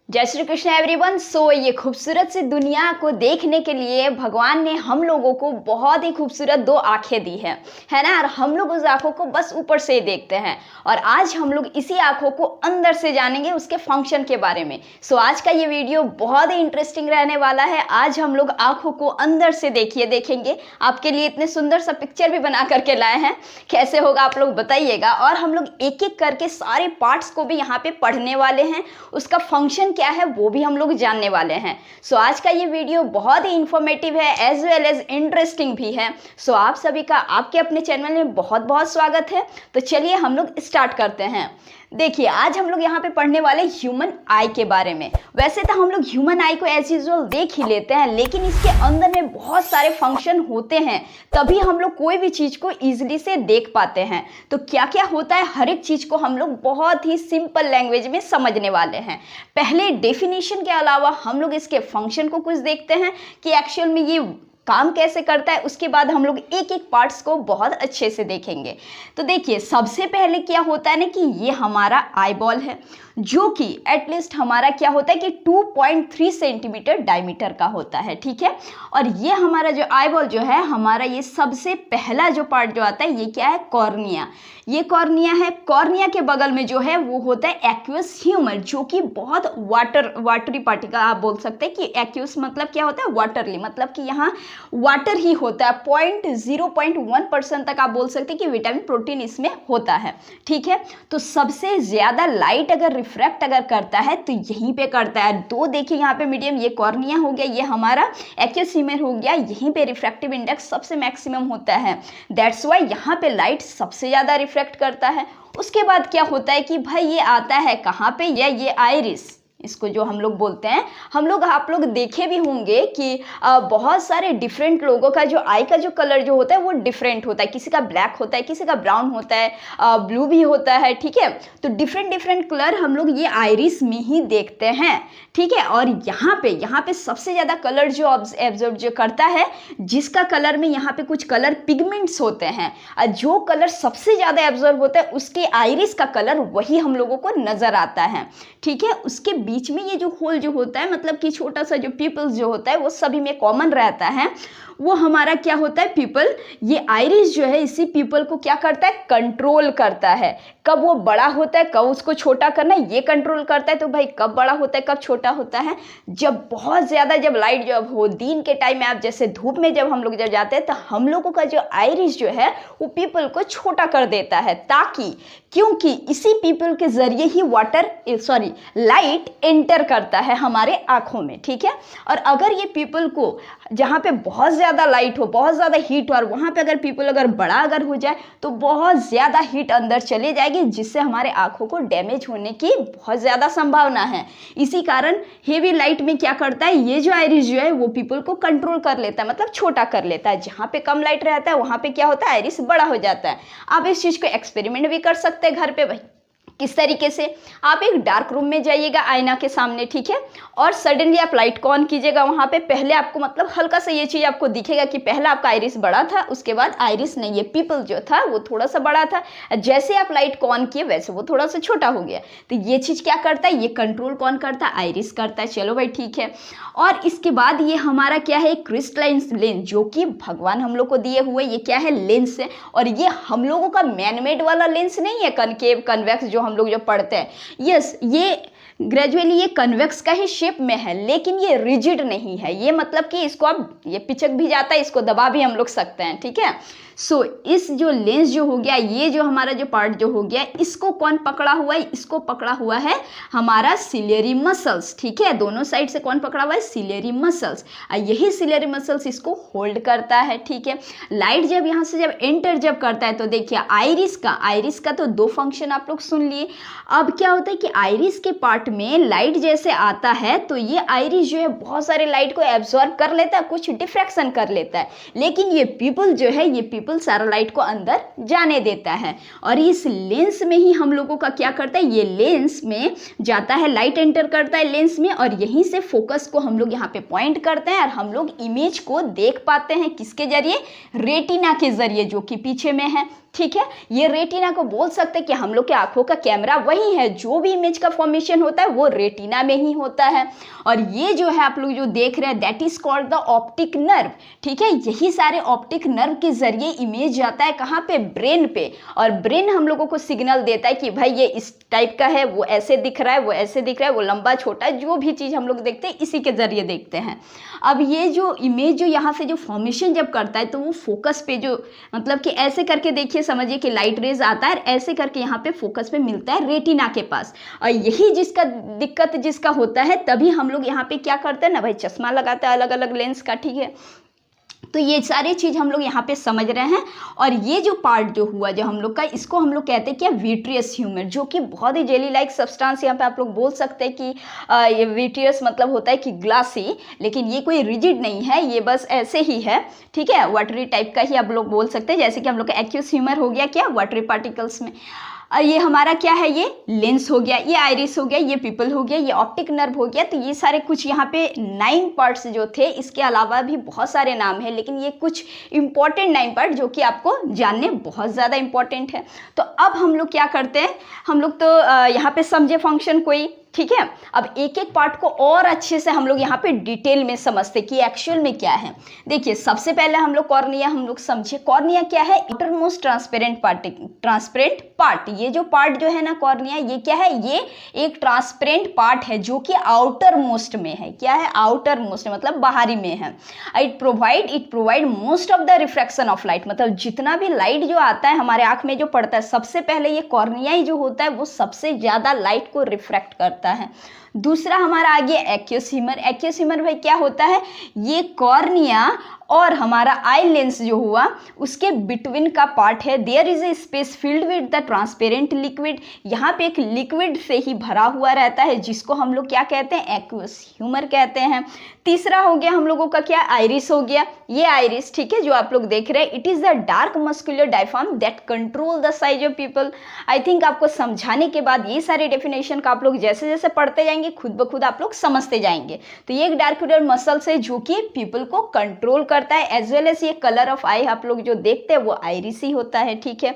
जय श्री कृष्ण एवरीवन। सो ये खूबसूरत सी दुनिया को देखने के लिए भगवान ने हम लोगों को बहुत ही खूबसूरत दो आंखें दी है ना। और हम लोग उस आंखों को बस ऊपर से ही देखते हैं और आज हम लोग इसी आंखों को अंदर से जानेंगे, उसके फंक्शन के बारे में। सो आज का ये वीडियो बहुत ही इंटरेस्टिंग रहने वाला है। आज हम लोग आंखों को अंदर से देखेंगे। आपके लिए इतने सुंदर सा पिक्चर भी बना करके लाए हैं, कैसे होगा आप लोग बताइएगा। और हम लोग एक एक करके सारे पार्ट्स को भी यहाँ पे पढ़ने वाले हैं, उसका फंक्शन क्या है वो भी हम लोग जानने वाले हैं। सो आज का ये वीडियो बहुत ही इंफॉर्मेटिव है एज वेल एज इंटरेस्टिंग भी है। सो आप सभी का आपके अपने चैनल में बहुत बहुत स्वागत है। तो चलिए हम लोग स्टार्ट करते हैं। देखिए आज हम लोग यहाँ पे पढ़ने वाले ह्यूमन आई के बारे में। वैसे तो हम लोग ह्यूमन आई को एज यूजुअल देख ही लेते हैं, लेकिन इसके अंदर में बहुत सारे फंक्शन होते हैं, तभी हम लोग कोई भी चीज़ को ईजिली से देख पाते हैं। तो क्या क्या होता है, हर एक चीज़ को हम लोग बहुत ही सिंपल लैंग्वेज में समझने वाले हैं। पहले डेफिनेशन के अलावा हम लोग इसके फंक्शन को कुछ देखते हैं कि एक्चुअल में ये काम कैसे करता है। उसके बाद हम लोग एक एक पार्ट्स को बहुत अच्छे से देखेंगे। तो देखिए सबसे पहले क्या होता है ना कि ये हमारा आई बॉल है, जो कि एटलीस्ट हमारा क्या होता है कि 2.3 सेंटीमीटर डायमीटर का होता है, ठीक है। और ये हमारा जो आई बॉल जो है, हमारा ये सबसे पहला जो पार्ट जो आता है ये क्या है, कॉर्निया। ये कॉर्निया है। कॉर्निया के बगल में जो है वो होता है एक्वस ह्यूमर, जो कि बहुत वाटरी पार्टिकल, आप बोल सकते हैं कि एक्वस मतलब क्या होता है, वाटरली, मतलब कि यहाँ वाटर ही होता है। 0.1% तक आप बोल सकते हैं कि विटामिन प्रोटीन इसमें होता है, ठीक है। तो सबसे ज़्यादा लाइट अगर रिफ्रैक्ट अगर करता है तो यहीं पे करता है। दो देखिए यहाँ पे मीडियम, ये कॉर्निया हो गया, ये हमारा एक्वस ह्यूमर हो गया। यहीं पे रिफ्रैक्टिव इंडेक्स सबसे मैक्सिमम होता है, दैट्स वाई यहाँ पे लाइट सबसे ज़्यादा रिफ्रैक्ट करता है। उसके बाद क्या होता है कि भाई ये आता है कहाँ पे, ये आइरिस, इसको जो हम लोग बोलते हैं, हम लोग आप लोग देखे भी होंगे कि बहुत सारे डिफरेंट लोगों का जो आई का जो कलर जो होता है वो डिफरेंट होता है। किसी का ब्लैक होता है, किसी का ब्राउन होता है, ब्लू भी होता है, ठीक है। तो डिफरेंट कलर हम लोग ये आइरिस में ही देखते हैं, ठीक है। और यहाँ पे सबसे ज़्यादा कलर जो एब्जॉर्ब जो करता है, जिसका कलर में यहाँ पे कुछ कलर पिगमेंट्स होते हैं, जो कलर सबसे ज़्यादा एब्जॉर्ब होता है उसके आइरिस का कलर वही हम लोगों को नज़र आता है, ठीक है। उसके बीच में ये जो होल जो होता है, मतलब कि छोटा सा जो पिपल्स जो होता है वो सभी में कॉमन रहता है, वो हमारा क्या होता है, पीपल। ये आइरिस जो है इसी पीपल को क्या करता है, कंट्रोल करता है। कब वो बड़ा होता है, कब उसको छोटा करना है, ये कंट्रोल करता है। तो भाई कब बड़ा होता है, कब छोटा होता है, जब बहुत ज़्यादा जब लाइट जब हो, दिन के टाइम में आप जैसे धूप में जब हम लोग जब जाते हैं तो हम लोगों का जो आइरिस जो है वो पीपल को छोटा कर देता है, ताकि क्योंकि इसी पीपल के जरिए ही लाइट एंटर करता है हमारे आँखों में, ठीक है। और अगर ये पीपल को जहाँ पे बहुत ज़्यादा लाइट हो, बहुत ज़्यादा हीट हो, और वहाँ पे अगर पीपल अगर बड़ा अगर हो जाए तो बहुत ज़्यादा हीट अंदर चले जाएगी, जिससे हमारे आँखों को डैमेज होने की बहुत ज़्यादा संभावना है। इसी कारण हेवी लाइट में क्या करता है, ये जो आइरिस जो है वो पीपल को कंट्रोल कर लेता है, मतलब छोटा कर लेता है। जहाँ पे कम लाइट रहता है वहाँ पे क्या होता है, आइरिस बड़ा हो जाता है। आप इस चीज़ को एक्सपेरिमेंट भी कर सकते हैं घर पे। भाई किस तरीके से, आप एक डार्क रूम में जाइएगा आईना के सामने, ठीक है, और सडनली आप लाइट को ऑन कीजिएगा। वहाँ पे पहले आपको मतलब हल्का सा ये चीज़ आपको दिखेगा कि पहले आपका आइरिस बड़ा था, उसके बाद आइरिस नहीं, ये पीपल जो था वो थोड़ा सा बड़ा था। जैसे आप लाइट को ऑन किए वैसे वो थोड़ा सा छोटा हो गया। तो ये चीज़ क्या करता है, ये कंट्रोल कौन करता है, आइरिस करता है। चलो भाई ठीक है। और इसके बाद ये हमारा क्या है, क्रिस्टलाइन लेंस, जो कि भगवान हम लोग को दिए हुए ये क्या है, लेंस है। और ये हम लोगों का मैनमेड वाला लेंस नहीं है, कनकेव कन्वेक्स जो हम लोग जो पढ़ते हैं। यस, ये ग्रेजुअली ये कन्वेक्स का ही शेप में है, लेकिन ये रिजिड नहीं है। ये मतलब कि इसको आप, ये पिचक भी जाता है, इसको दबा भी हम लोग सकते हैं, ठीक है। सो इस जो लेंस जो हो गया, ये जो हमारा जो पार्ट जो हो गया, इसको कौन पकड़ा हुआ है, इसको पकड़ा हुआ है हमारा सिलियरी मसल्स, ठीक है। दोनों साइड से कौन पकड़ा हुआ है, सिलियरी मसल्स। यही सिलियरी मसल्स इसको होल्ड करता है, ठीक है। लाइट जब यहाँ से जब एंटर जब करता है तो देखिए आइरिस का तो दो फंक्शन आप लोग सुन लिए। अब क्या होता है कि आइरिस के पार्ट में लाइट जैसे आता है तो ये आइरिस जो है बहुत सारे लाइट को एब्जॉर्ब कर लेता है, कुछ डिफ्रैक्शन कर लेता है, लेकिन ये पीपल जो है, ये पीपल सारा लाइट को अंदर जाने देता है। और इस लेंस में ही हम लोगों का क्या करता है, ये लेंस में जाता है, लाइट एंटर करता है लेंस में, और यहीं से फोकस को हम लोग यहाँ पे पॉइंट करते हैं और हम लोग इमेज को देख पाते हैं। किसके जरिए, रेटिना के जरिए, जो कि पीछे में है। ठीक है। ये रेटिना को बोल सकते हैं कि हम लोग के आंखों का कैमरा वही है, जो भी इमेज का फॉर्मेशन होता है वो रेटिना में ही होता है। और ये जो है आप लोग जो देख रहे हैं that is called the optic nerve, ठीक है। यही सारे ऑप्टिक नर्व के जरिए इमेज जाता है कहाँ पे, ब्रेन पे, और ब्रेन हम लोगों को सिग्नल देता है कि भाई ये इस टाइप का है, वो ऐसे दिख रहा है, वो ऐसे दिख रहा है, वो लंबा छोटा है, जो भी चीज़ हम लोग देखते हैं इसी के जरिए देखते हैं। अब ये जो इमेज जो यहाँ से जो फॉर्मेशन जब करता है तो वो फोकस पे जो मतलब कि ऐसे करके देखिए, समझिए कि लाइट रेज आता है, ऐसे करके यहाँ पे फोकस पे मिलता है रेटिना के पास। और यही जिसका दिक्कत जिसका होता है तभी हम लोग यहाँ पे क्या करते हैं ना भाई, चश्मा लगाते हैं अलग अलग लेंस का, ठीक है। तो ये सारी चीज़ हम लोग यहाँ पे समझ रहे हैं। और ये जो पार्ट जो हुआ जो हम लोग का, इसको हम लोग कहते हैं क्या, विट्रियस ह्यूमर, जो कि बहुत ही जेली लाइक सब्सटेंस। यहाँ पे आप लोग बोल सकते हैं कि ये विट्रियस मतलब होता है कि ग्लासी, लेकिन ये कोई रिजिड नहीं है, ये बस ऐसे ही है, ठीक है, वाटरी टाइप का ही आप लोग बोल सकते हैं। जैसे कि हम लोग का एक्यूस ह्यूमर हो गया क्या, वाटरी पार्टिकल्स में। और ये हमारा क्या है, ये लेंस हो गया, ये आइरिस हो गया, ये पिपल हो गया, ये ऑप्टिक नर्व हो गया। तो ये सारे कुछ यहाँ पे 9 पार्ट्स जो थे, इसके अलावा भी बहुत सारे नाम हैं, लेकिन ये कुछ इंपॉर्टेंट 9 पार्ट जो कि आपको जानने बहुत ज़्यादा इंपॉर्टेंट है। तो अब हम लोग क्या करते हैं, हम लोग तो यहाँ पे समझे फंक्शन कोई, ठीक है। अब एक एक पार्ट को और अच्छे से हम लोग यहाँ पे डिटेल में समझते कि एक्चुअल में क्या है। देखिए सबसे पहले हम लोग कॉर्निया हम लोग समझे। कॉर्निया क्या है, आउटर मोस्ट ट्रांसपेरेंट पार्ट। ये जो पार्ट जो है ना कॉर्निया, ये क्या है, ये एक ट्रांसपेरेंट पार्ट है जो कि आउटर मोस्ट में है। क्या है, आउटर मोस्ट मतलब बाहरी में है। It provide most of the refraction of light, मतलब जितना भी लाइट जो आता है हमारे आंख में जो पड़ता है, सबसे पहले ये कॉर्निया ही जो होता है वो सबसे ज़्यादा लाइट को रिफ्रैक्ट करता है। दूसरा हमारा आ गया एक्यूस ह्यूमर। एक्यूस ह्यूमर भाई क्या होता है, ये कॉर्निया और हमारा आई लेंस जो हुआ उसके बिटवीन का पार्ट है। There is a space filled with the transparent liquid, यहाँ पे एक लिक्विड से ही भरा हुआ रहता है जिसको हम लोग क्या कहते हैं, एक्यूस ह्यूमर कहते हैं। तीसरा हो गया हम लोगों का क्या, आइरिस हो गया। ये आइरिस, ठीक है, जो आप लोग देख रहे हैं, it is the dark muscular diaphragm that control the size of people. I think आपको समझाने के बाद ये सारे डेफिनेशन का आप लोग जैसे जैसे पढ़ते जाएंगे खुद ब खुद आप लोग समझते जाएंगे। तो ये एक डार्क मसल्स है जो कि पीपल को कंट्रोल करता है, एज वेल एज ये कलर ऑफ आई आप लोग जो देखते हैं वो आइरिस ही होता है, ठीक है।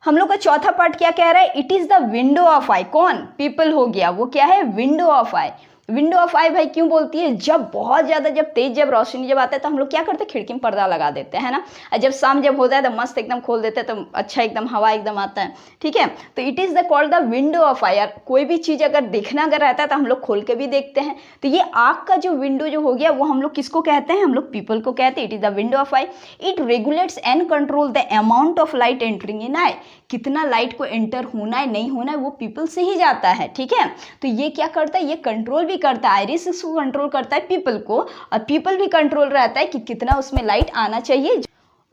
हम लोग का चौथा पार्ट क्या कह रहा है, it is the window of eye. कौन, पीपल हो गया, वो क्या है, window of eye. Window of eye भाई क्यों बोलती है, जब बहुत ज़्यादा जब तेज जब रोशनी जब आता है तो हम लोग क्या करते हैं, खिड़की में पर्दा लगा देते हैं ना। और जब शाम जब होता है तो मस्त एकदम खोल देते हैं तो अच्छा एकदम हवा एकदम आता है, ठीक है। तो it is the called the window of eye. यार कोई भी चीज़ अगर देखना अगर रहता है तो हम लोग खोल के भी देखते हैं। तो ये आँख का जो विंडो जो हो गया वो हम लोग किसको कहते हैं, हम लोग पीपल को कहते हैं। It is the window of eye. It regulates and control the amount of light entering in eye. कितना लाइट को एंटर होना है नहीं होना है वो पीपल से ही जाता है, ठीक है। तो ये क्या करता है, ये कंट्रोल भी करता है, आइरिस को कंट्रोल करता है पीपल को, और पीपल भी कंट्रोल रहता है कि कितना उसमें लाइट आना चाहिए।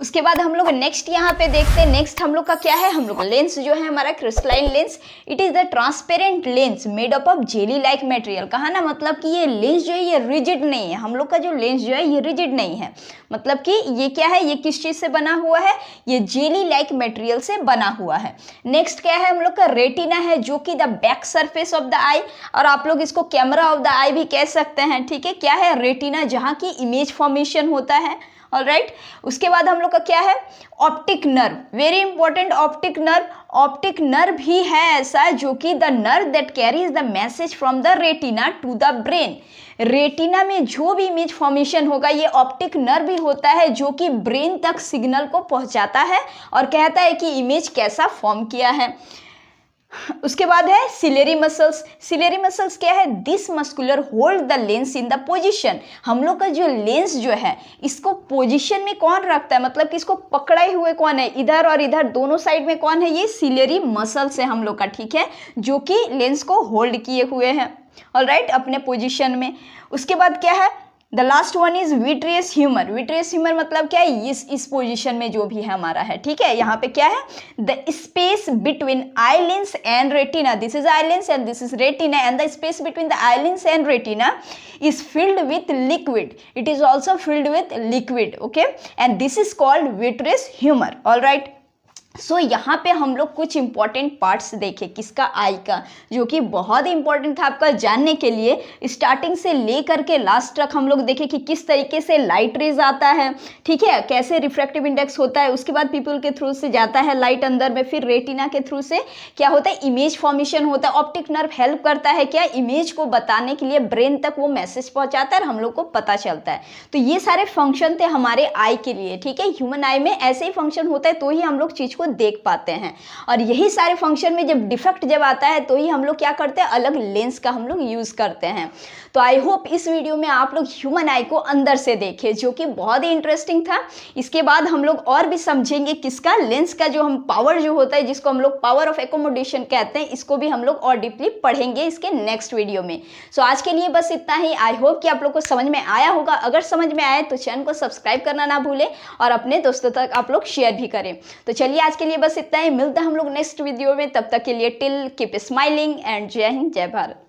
उसके बाद हम लोग नेक्स्ट यहाँ पे देखते हैं, नेक्स्ट हम लोग का क्या है, हम लोग लेंस जो है हमारा crystalline lens. It is the transparent lens made up of jelly like material. कहा ना, मतलब कि ये लेंस जो है ये रिजिड नहीं है। हम लोग का जो लेंस जो है ये रिजिड नहीं है, मतलब कि ये क्या है, ये किस चीज़ से बना हुआ है, ये जेली लाइक मटेरियल से बना हुआ है। नेक्स्ट क्या है, हम लोग का रेटिना है जो कि the back surface of the eye, और आप लोग इसको कैमरा ऑफ द आई भी कह सकते हैं, ठीक है। क्या है, रेटिना, जहाँ की इमेज फॉर्मेशन होता है, ऑलराइट। उसके बाद हम लोग का क्या है, optic nerve, very important. Optic nerve ही है ऐसा जो कि the nerve that carries the message from the retina to the brain. Retina में जो भी इमेज फॉर्मेशन होगा ये ऑप्टिक नर्व ही होता है जो कि ब्रेन तक सिग्नल को पहुंचाता है और कहता है कि इमेज कैसा फॉर्म किया है। उसके बाद है सिलेरी मसल्स। सिलेरी मसल्स क्या है, this muscular hold the lens in the position. हम लोग का जो लेंस जो है इसको पोजीशन में कौन रखता है, मतलब कि इसको पकड़े हुए कौन है, इधर और इधर दोनों साइड में कौन है, ये सिलेरी मसल्स है हम लोग का, ठीक है, जो कि लेंस को होल्ड किए हुए हैं, ऑलराइट, अपने पोजीशन में। उसके बाद क्या है, the last one is vitreous humour. Vitreous humour मतलब क्या है, इस पोजीशन में जो भी है हमारा है, ठीक है। यहाँ पे क्या है, the space between eye lens and retina, this is eye lens and this is retina, and the space between the eye lens and retina is filled with liquid. It is also filled with liquid, okay, and this is called vitreous humor, all right. यहाँ पे हम लोग कुछ important parts देखें किसका, आई का, जो कि बहुत ही इंपॉर्टेंट था आपका जानने के लिए। स्टार्टिंग से लेकर के लास्ट तक हम लोग देखें कि किस तरीके से लाइट रेज आता है, ठीक है, कैसे रिफ्रैक्टिव इंडेक्स होता है, उसके बाद पीपल के थ्रू से जाता है लाइट अंदर में, फिर रेटिना के थ्रू से क्या होता है, इमेज फॉर्मेशन होता है। ऑप्टिक नर्व हेल्प करता है क्या, इमेज को बताने के लिए, ब्रेन तक वो मैसेज पहुंचाता है और हम लोग को पता चलता है। तो ये सारे फंक्शन थे हमारे आई के लिए, ठीक है। ह्यूमन आई में ऐसे ही फंक्शन होता है तो ही हम लोग चीज को देख पाते हैं, और यही सारे फंक्शन में जब डिफेक्ट जब आता है तो ही हम लोग क्या करते हैं, अलग लेंस का हम लोग यूज करते हैं। तो आई होप इस वीडियो में आप लोग ह्यूमन आई को अंदर से देखें, जो कि बहुत ही इंटरेस्टिंग था। इसके बाद हम लोग और भी समझेंगे किसका, लेंस का जो हम पावर जो होता है, जिसको हम लोग पावर ऑफ एकोमोडेशन कहते हैं, इसको भी हम लोग और डीपली पढ़ेंगे इसके नेक्स्ट वीडियो में। सो आज के लिए बस इतना ही। आई होप कि आप लोग को समझ में आया होगा। अगर समझ में आए तो चैनल को सब्सक्राइब करना ना भूलें और अपने दोस्तों तक आप लोग शेयर भी करें। तो चलिए आज के लिए बस इतना ही, मिलता है हम लोग नेक्स्ट वीडियो में। तब तक के लिए टिल कीप स्माइलिंग एंड जय हिंद, जय भारत।